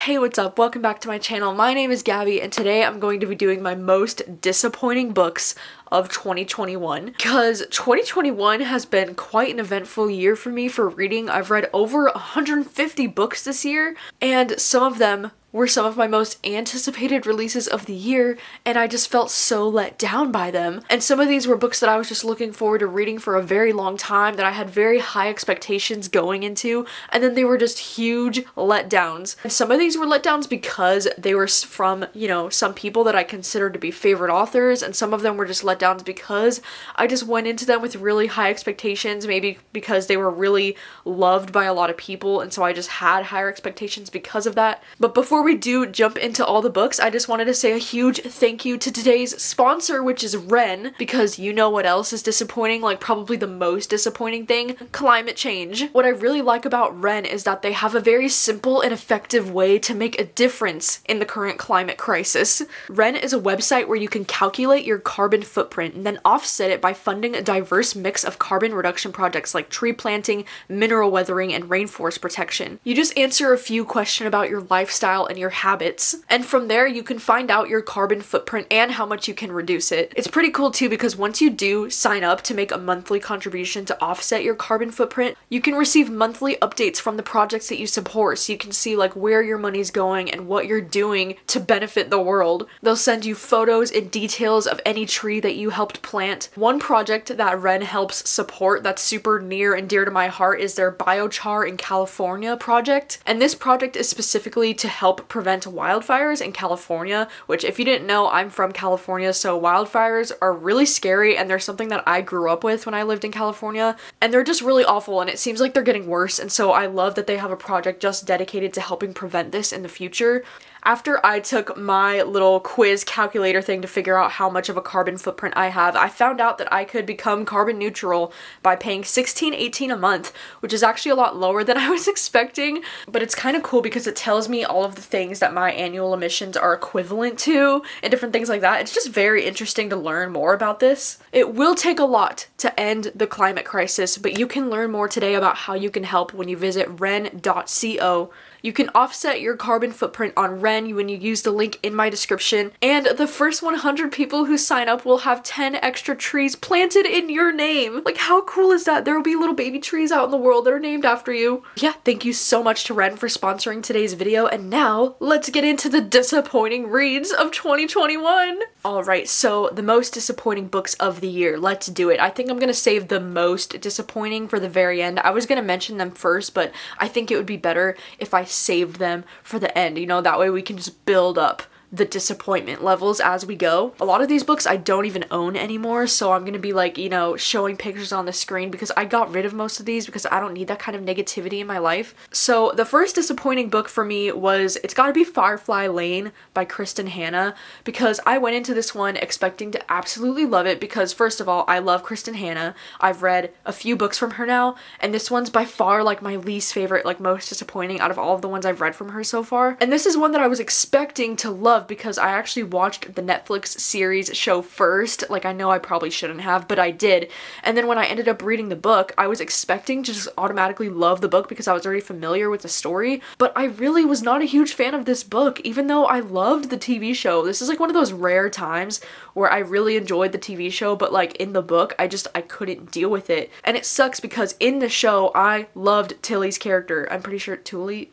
Hey, what's up? Welcome back to my channel. My name is Gabby and today I'm going to be doing my most disappointing books of 2021 because 2021 has been quite an eventful year for me for reading. I've read over 150 books this year and some of them were some of my most anticipated releases of the year, and I just felt so let down by them. And some of these were books that I was just looking forward to reading for a very long time, that I had very high expectations going into, and then they were just huge letdowns. And some of these were letdowns because they were from, some people that I consider to be favorite authors, and some of them were just letdowns because I just went into them with really high expectations, maybe because they were really loved by a lot of people, and so I just had higher expectations because of that. But before we do jump into all the books, I just wanted to say a huge thank you to today's sponsor, which is Ren, because you know what else is disappointing, like probably the most disappointing thing? Climate change. What I really like about Ren is that they have a very simple and effective way to make a difference in the current climate crisis. Ren is a website where you can calculate your carbon footprint and then offset it by funding a diverse mix of carbon reduction projects like tree planting, mineral weathering, and rainforest protection. You just answer a few questions about your lifestyle and your habits, and from there you can find out your carbon footprint and how much you can reduce it. It's pretty cool too because once you do sign up to make a monthly contribution to offset your carbon footprint, you can receive monthly updates from the projects that you support, so you can see like where your money's going and what you're doing to benefit the world. They'll send you photos and details of any tree that you helped plant. One project that Ren helps support that's super near and dear to my heart is their biochar in California project, and this project is specifically to help prevent wildfires in California, which if you didn't know, I'm from California, so wildfires are really scary and they're something that I grew up with when I lived in California, and they're just really awful, and it seems like they're getting worse, and so I love that they have a project just dedicated to helping prevent this in the future. After I took my little quiz calculator thing to figure out how much of a carbon footprint I have, I found out that I could become carbon neutral by paying $16.18 a month, which is actually a lot lower than I was expecting, but it's kind of cool because it tells me all of the things that my annual emissions are equivalent to and different things like that. It's just very interesting to learn more about this. It will take a lot to end the climate crisis, but you can learn more today about how you can help when you visit ren.co. You can offset your carbon footprint on Ren when you use the link in my description, and the first 100 people who sign up will have 10 extra trees planted in your name. Like, how cool is that? There will be little baby trees out in the world that are named after you. Yeah, thank you so much to Ren for sponsoring today's video, and now let's get into the disappointing reads of 2021. Alright, so the most disappointing books of the year. Let's do it. I think I'm gonna save the most disappointing for the very end. I was gonna mention them first, but I think it would be better if I saved them for the end, that way we can just build up the disappointment levels as we go. A lot of these books I don't even own anymore, so I'm gonna be like, showing pictures on the screen because I got rid of most of these because I don't need that kind of negativity in my life. So the first disappointing book for me it's gotta be Firefly Lane by Kristen Hanna, because I went into this one expecting to absolutely love it because first of all, I love Kristen Hanna. I've read a few books from her now, and this one's by far like my least favorite, like most disappointing out of all of the ones I've read from her so far. And this is one that I was expecting to love because I actually watched the Netflix series show first. Like, I know I probably shouldn't have, but I did. And then when I ended up reading the book, I was expecting to just automatically love the book because I was already familiar with the story, but I really was not a huge fan of this book, even though I loved the TV show. This is like one of those rare times where I really enjoyed the TV show, but like in the book, I couldn't deal with it. And it sucks because in the show, I loved Tilly's character. I'm pretty sure Tilly,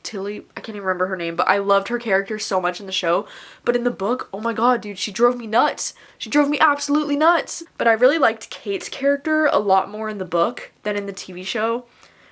I can't even remember her name, but I loved her character so much in the show. But in the book, oh my god, dude, she drove me nuts. She drove me absolutely nuts. But I really liked Kate's character a lot more in the book than in the TV show.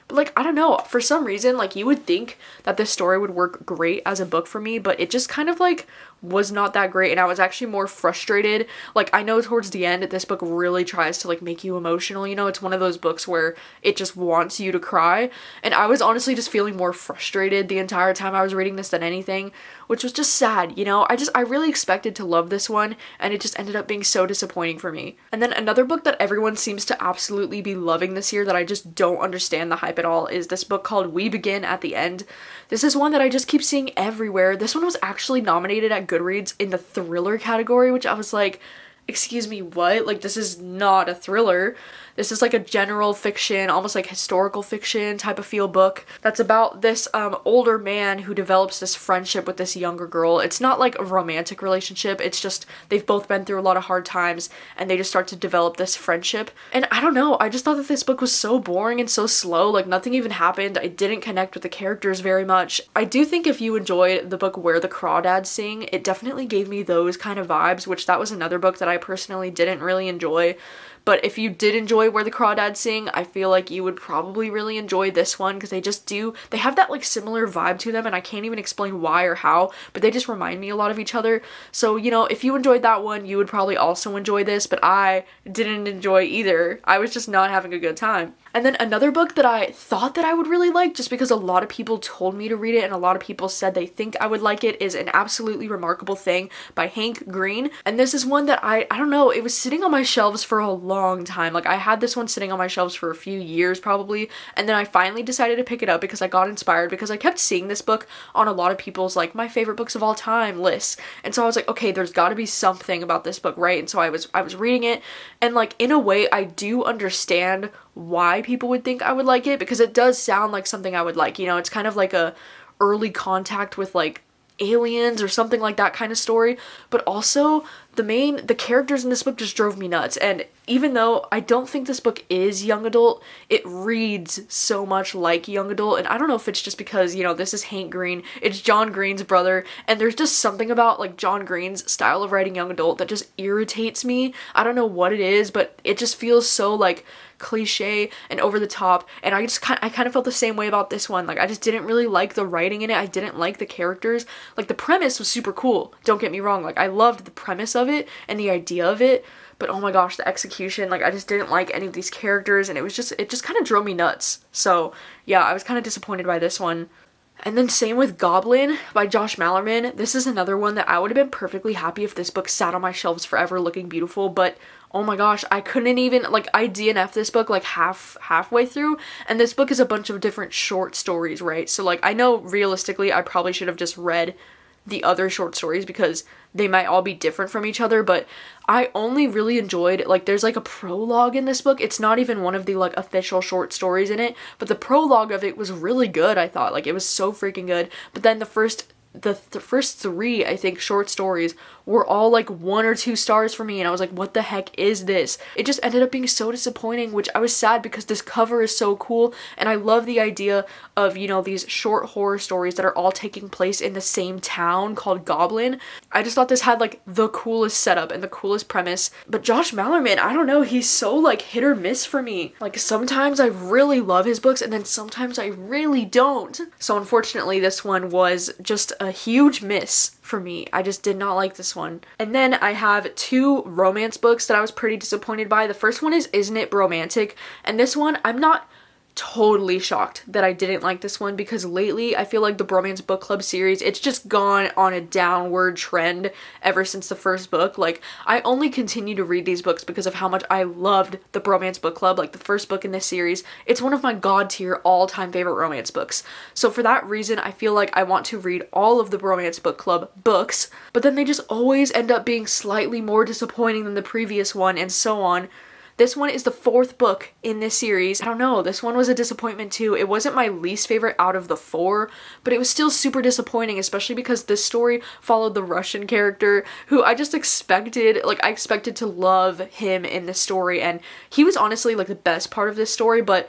But like, I don't know, for some reason, like, you would think that this story would work great as a book for me, but it just kind of like was not that great, and I was actually more frustrated. Like, I know towards the end this book really tries to like make you emotional, it's one of those books where it just wants you to cry, and I was honestly just feeling more frustrated the entire time I was reading this than anything, which was just sad. I really expected to love this one, and it just ended up being so disappointing for me. And then another book that everyone seems to absolutely be loving this year that I just don't understand the hype at all is this book called We Begin at the End. This is one that I just keep seeing everywhere. This one was actually nominated at Goodreads in the thriller category, which I was like, excuse me, what? Like, this is not a thriller. This is like a general fiction, almost like historical fiction type of feel book that's about this older man who develops this friendship with this younger girl. It's not like a romantic relationship, it's just they've both been through a lot of hard times and they just start to develop this friendship. And I don't know, I just thought that this book was so boring and so slow, like nothing even happened. I didn't connect with the characters very much. I do think if you enjoyed the book Where the Crawdads Sing, it definitely gave me those kind of vibes, which that was another book that I personally didn't really enjoy. But if you did enjoy Where the Crawdads Sing, I feel like you would probably really enjoy this one, because they have that like similar vibe to them, and I can't even explain why or how, but they just remind me a lot of each other. So, you know, if you enjoyed that one, you would probably also enjoy this, but I didn't enjoy either. I was just not having a good time. And then another book that I thought that I would really like, just because a lot of people told me to read it and a lot of people said they think I would like it, is An Absolutely Remarkable Thing by Hank Green. And this is one that I don't know, it was sitting on my shelves for a long time. Like I had this one sitting on my shelves for a few years probably, and then I finally decided to pick it up because I got inspired, because I kept seeing this book on a lot of people's like my favorite books of all time lists. And so I was like, okay, there's got to be something about this book, right? And so I was reading it, and like in a way I do understand why people would think I would like it, because it does sound like something I would like. You know, it's kind of like a early contact with like aliens or something like that kind of story, but also the characters in this book just drove me nuts. And even though I don't think this book is young adult, it reads so much like young adult. And I don't know if it's just because, you know, this is Hank Green, it's John Green's brother, and there's just something about like John Green's style of writing young adult that just irritates me. I don't know what it is, but it just feels so like cliche and over the top, and I kind of felt the same way about this one. Like I just didn't really like the writing in it. I didn't like the characters. Like the premise was super cool, don't get me wrong, like I loved the premise of it and the idea of it, but oh my gosh, the execution, like I just didn't like any of these characters, and it just kind of drove me nuts. So yeah, I was kind of disappointed by this one. And then same with Goblin by Josh Malerman. This is another one that I would have been perfectly happy if this book sat on my shelves forever looking beautiful, but oh my gosh, I couldn't even, like, I DNF'd this book like halfway through, and this book is a bunch of different short stories, right? So like I know realistically I probably should have just read the other short stories because they might all be different from each other, but I only really enjoyed, like, there's like a prologue in this book. It's not even one of the like official short stories in it, but the prologue of it was really good. I thought, like, it was so freaking good. But then the first three, I think, short stories were all like 1 or 2 stars for me, and I was like, what the heck is this? It just ended up being so disappointing, which I was sad because this cover is so cool, and I love the idea of, you know, these short horror stories that are all taking place in the same town called Goblin. I just thought this had like the coolest setup and the coolest premise, but Josh Malerman, I don't know, he's so like hit or miss for me. Like sometimes I really love his books and then sometimes I really don't. So unfortunately this one was just a huge miss for me. I just did not like this one. And then I have 2 romance books that I was pretty disappointed by. The first one is Isn't It Bromantic? And this one, I'm not totally shocked that I didn't like this one, because lately I feel like the Bromance Book Club series, it's just gone on a downward trend ever since the first book. Like, I only continue to read these books because of how much I loved the Bromance Book Club, like the first book in this series. It's one of my god tier all-time favorite romance books. So for that reason, I feel like I want to read all of the Bromance Book Club books, but then they just always end up being slightly more disappointing than the previous one, and so on. This one is the 4th book in this series. I don't know, this one was a disappointment too. It wasn't my least favorite out of the 4, but it was still super disappointing, especially because this story followed the Russian character who I just expected, like I expected to love him in this story, and he was honestly like the best part of this story, but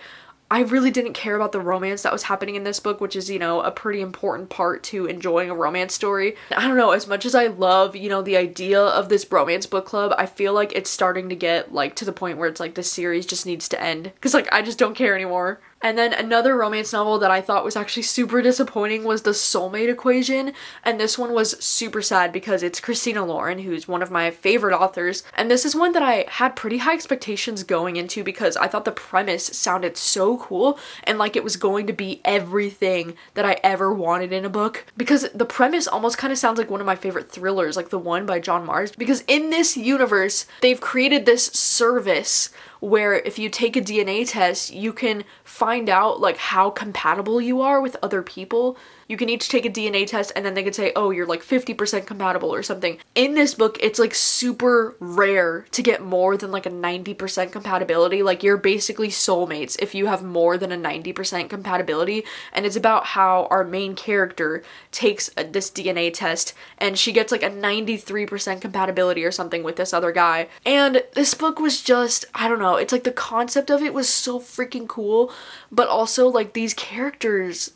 I really didn't care about the romance that was happening in this book, which is, you know, a pretty important part to enjoying a romance story. I don't know, as much as I love, you know, the idea of this Bromance Book Club, I feel like it's starting to get, like, to the point where it's like this series just needs to end. Because, like, I just don't care anymore. And then another romance novel that I thought was actually super disappointing was The Soulmate Equation, and this one was super sad because it's Christina Lauren, who's one of my favorite authors, and this is one that I had pretty high expectations going into because I thought the premise sounded so cool and like it was going to be everything that I ever wanted in a book, because the premise almost kind of sounds like one of my favorite thrillers, like The One by John Mars, because in this universe, they've created this service where if you take a DNA test, you can find out like how compatible you are with other people. you can each take a DNA test and then they could say, oh, you're like 50% compatible or something. In this book, it's like super rare to get more than like a 90% compatibility. Like you're basically soulmates if you have more than a 90% compatibility. And it's about how our main character takes this DNA test and she gets like a 93% compatibility or something with this other guy. And this book was just, I don't know, it's like the concept of it was so freaking cool, but also like these characters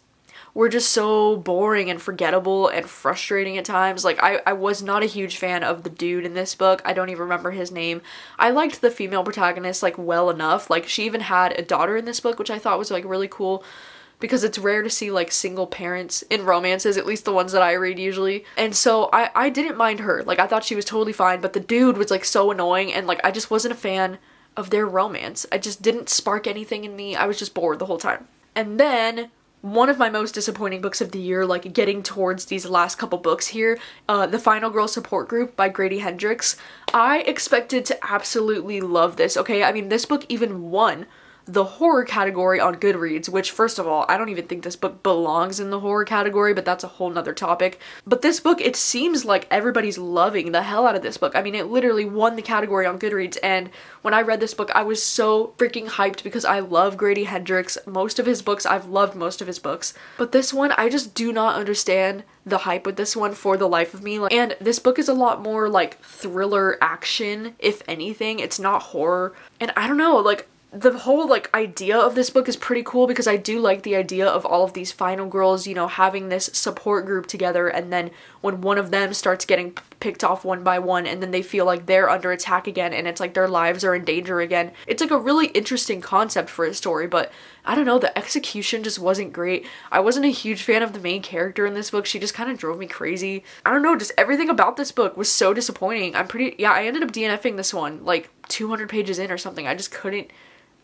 were just so boring and forgettable and frustrating at times. Like I was not a huge fan of the dude in this book. I don't even remember his name. I liked the female protagonist like well enough. Like she even had a daughter in this book, which I thought was like really cool, because it's rare to see like single parents in romances, at least the ones that I read usually. And so I didn't mind her. Like I thought she was totally fine, but the dude was like so annoying and like I just wasn't a fan of their romance. I just didn't spark anything in me. I was just bored the whole time. And then one of my most disappointing books of the year, like getting towards these last couple books here, The Final Girl Support Group by Grady Hendrix. I expected to absolutely love this, okay? I mean, this book even won the horror category on Goodreads, which first of all, I don't even think this book belongs in the horror category, but that's a whole nother topic. But this book, it seems like everybody's loving the hell out of this book. I mean, it literally won the category on Goodreads, and when I read this book, I was so freaking hyped because I love Grady Hendrix. Most of his books, I've loved most of his books. But this one, I just do not understand the hype with this one for the life of me. And this book is a lot more like thriller action, if anything. It's not horror. And I don't know, like, the whole like idea of this book is pretty cool because I do like the idea of all of these final girls, you know, having this support group together, and then when one of them starts getting picked off one by one and then they feel like they're under attack again and it's like their lives are in danger again. It's like a really interesting concept for a story, but I don't know, the execution just wasn't great. I wasn't a huge fan of the main character in this book. She just kind of drove me crazy. I don't know, just everything about this book was so disappointing. I ended up DNFing this one like 200 pages in or something. I just couldn't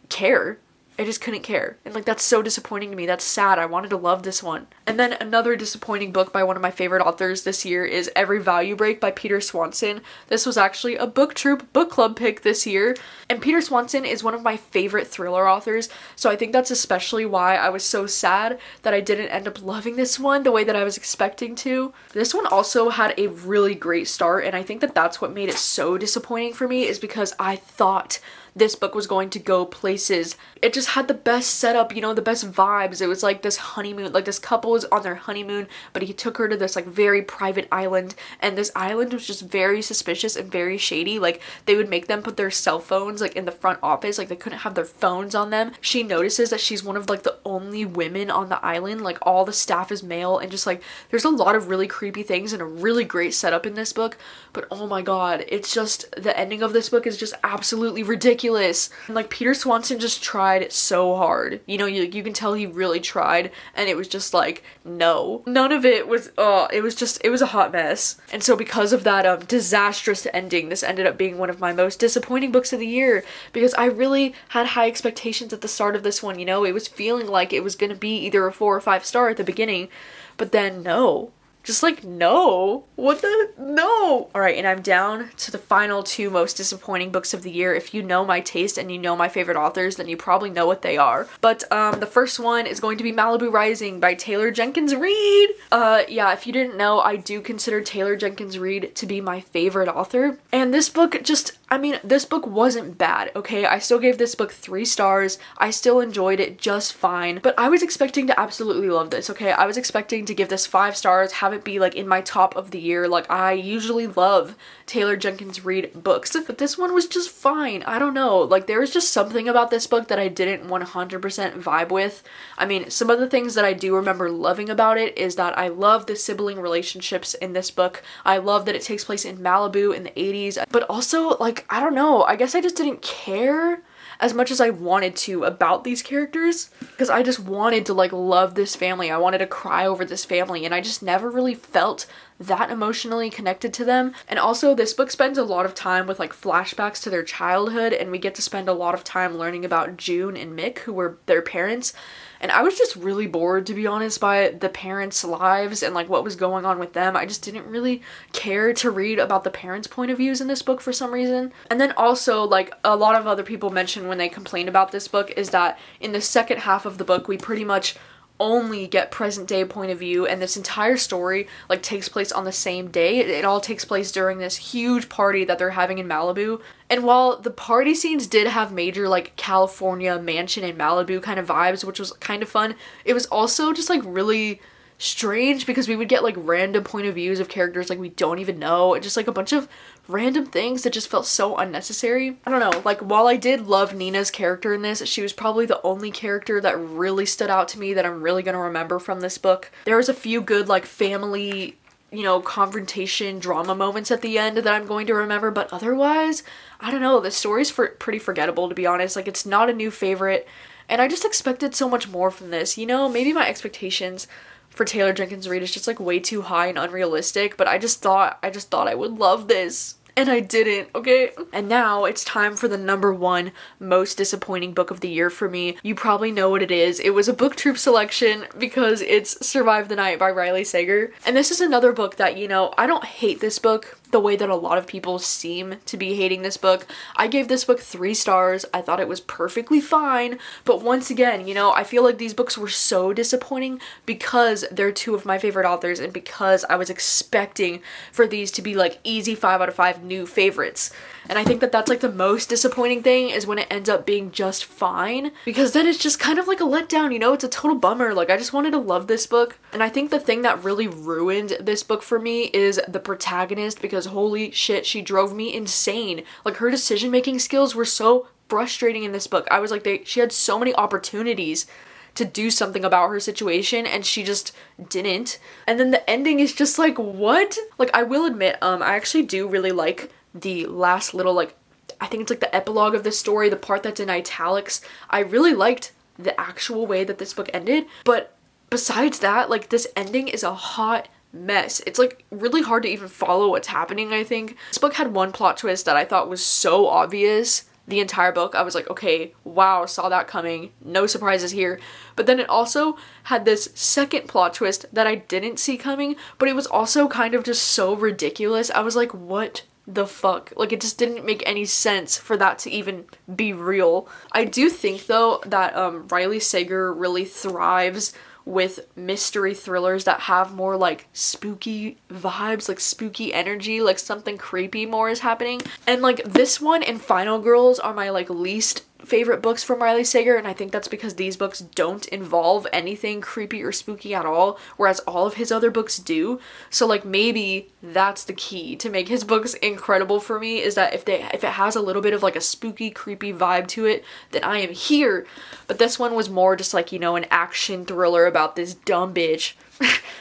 care. I just couldn't care. And like that's so disappointing to me. That's sad. I wanted to love this one. And then another disappointing book by one of my favorite authors this year is Every Value Break by Peter Swanson. This was actually a BookTube book club pick this year. And Peter Swanson is one of my favorite thriller authors, so I think that's especially why I was so sad that I didn't end up loving this one the way that I was expecting to. This one also had a really great start, and I think that that's what made it so disappointing for me, is because I thought this book was going to go places. It just had the best setup, you know, the best vibes. It was like this honeymoon, like this couple was on their honeymoon, but he took her to this like very private island, and this island was just very suspicious and very shady. Like they would make them put their cell phones like in the front office, like they couldn't have their phones on them. She notices that she's one of like the only women on the island, like all the staff is male, and just like there's a lot of really creepy things and a really great setup in this book. But oh my god, it's just, the ending of this book is just absolutely ridiculous. And like Peter Swanson just tried so hard, you know, you can tell he really tried, and it was just like, no, none of it was, it was a hot mess. And so because of that disastrous ending, this ended up being one of my most disappointing books of the year, because I really had high expectations at the start of this one. You know, it was feeling like it was gonna be either a 4 or 5 star at the beginning, but then no. Just like, no. What the? No. Alright, and I'm down to the final 2 most disappointing books of the year. If you know my taste and you know my favorite authors, then you probably know what they are. But the first one is going to be Malibu Rising by Taylor Jenkins Reid. Yeah, if you didn't know, I do consider Taylor Jenkins Reid to be my favorite author. And this book just, I mean, this book wasn't bad, okay? I still gave this book 3 stars. I still enjoyed it just fine. But I was expecting to absolutely love this, okay? I was expecting to give this 5 stars, have it be like in my top of the year. Like I usually love Taylor Jenkins Reid books, but this one was just fine. I don't know, like there was just something about this book that I didn't 100% vibe with. I mean, some of the things that I do remember loving about it is that I love the sibling relationships in this book. I love that it takes place in Malibu in the 80s, but also like, I don't know, I guess I just didn't care as much as I wanted to about these characters, because I just wanted to like love this family. I wanted to cry over this family, and I just never really felt that emotionally connected to them. And also this book spends a lot of time with like flashbacks to their childhood, and we get to spend a lot of time learning about June and Mick, who were their parents. And I was just really bored, to be honest, by the parents' lives and like what was going on with them. I just didn't really care to read about the parents' point of views in this book for some reason. And then also, like a lot of other people mention when they complain about this book, is that in the second half of the book we pretty much only get present day point of view, and this entire story like takes place on the same day. It all takes place during this huge party that they're having in Malibu. And while the party scenes did have major like California mansion in Malibu kind of vibes, which was kind of fun, it was also just like really strange because we would get like random point of views of characters like we don't even know, and just like a bunch of random things that just felt so unnecessary. I don't know, like while I did love Nina's character in this, she was probably the only character that really stood out to me that I'm really gonna remember from this book. There was a few good like family, you know, confrontation drama moments at the end that I'm going to remember, but otherwise, I don't know, the story's pretty forgettable, to be honest. Like, it's not a new favorite, and I just expected so much more from this, you know? Maybe my expectations for Taylor Jenkins Reid is just like way too high and unrealistic, but I just thought I would love this. And I didn't, okay? And now it's time for the #1 most disappointing book of the year for me. You probably know what it is. It was a booktube selection because it's Survive the Night by Riley Sager. And this is another book that, you know, I don't hate this book the way that a lot of people seem to be hating this book. I gave this book 3 stars. I thought it was perfectly fine. But once again, you know, I feel like these books were so disappointing because they're 2 of my favorite authors and because I was expecting for these to be like easy 5 out of 5 new favorites. And I think that that's like the most disappointing thing, is when it ends up being just fine, because then it's just kind of like a letdown, you know? It's a total bummer. Like, I just wanted to love this book. And I think the thing that really ruined this book for me is the protagonist, because holy shit, she drove me insane. Like, her decision-making skills were so frustrating in this book. I was like, she had so many opportunities to do something about her situation and she just didn't. And then the ending is just like, what? Like, I will admit, I actually do really like the last little, like, I think it's like the epilogue of the story, the part that's in italics. I really liked the actual way that this book ended, but besides that, like, this ending is a hot mess. It's like really hard to even follow what's happening, I think. This book had one plot twist that I thought was so obvious the entire book. I was like, okay, wow, saw that coming, no surprises here. But then it also had this second plot twist that I didn't see coming, but it was also kind of just so ridiculous. I was like, what the fuck? Like, it just didn't make any sense for that to even be real. I do think though that Riley Sager really thrives with mystery thrillers that have more like spooky vibes, like spooky energy, like something creepy more is happening. And like this one and Final Girls are my like least favorite books from Riley Sager, and I think that's because these books don't involve anything creepy or spooky at all, whereas all of his other books do. So like maybe that's the key to make his books incredible for me, is that if it has a little bit of like a spooky, creepy vibe to it, then I am here. But this one was more just like, you know, an action thriller about this dumb bitch.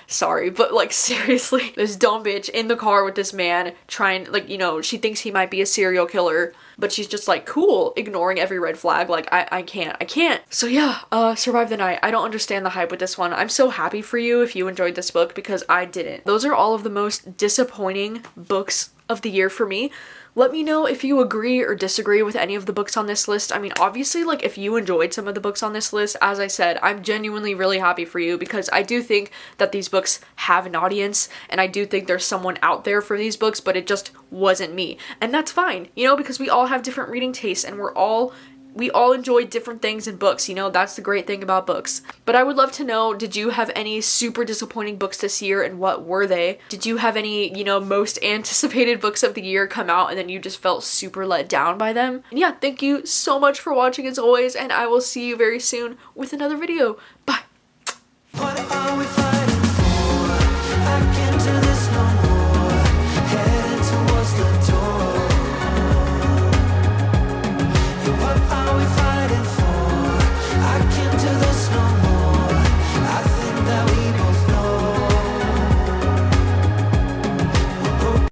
Sorry, but like seriously, this dumb bitch in the car with this man trying, like, you know, she thinks he might be a serial killer, but she's just like, cool, ignoring every red flag. Like, I can't. So yeah, Survive the Night. I don't understand the hype with this one. I'm so happy for you if you enjoyed this book, because I didn't. Those are all of the most disappointing books of the year for me. Let me know if you agree or disagree with any of the books on this list. I mean, obviously, like, if you enjoyed some of the books on this list, as I said, I'm genuinely really happy for you, because I do think that these books have an audience, and I do think there's someone out there for these books, but it just wasn't me. And that's fine, you know, because we all have different reading tastes, and we all enjoy different things in books, you know? That's the great thing about books. But I would love to know, did you have any super disappointing books this year, and what were they? Did you have any, you know, most anticipated books of the year come out and then you just felt super let down by them? And yeah, thank you so much for watching as always, and I will see you very soon with another video. Bye!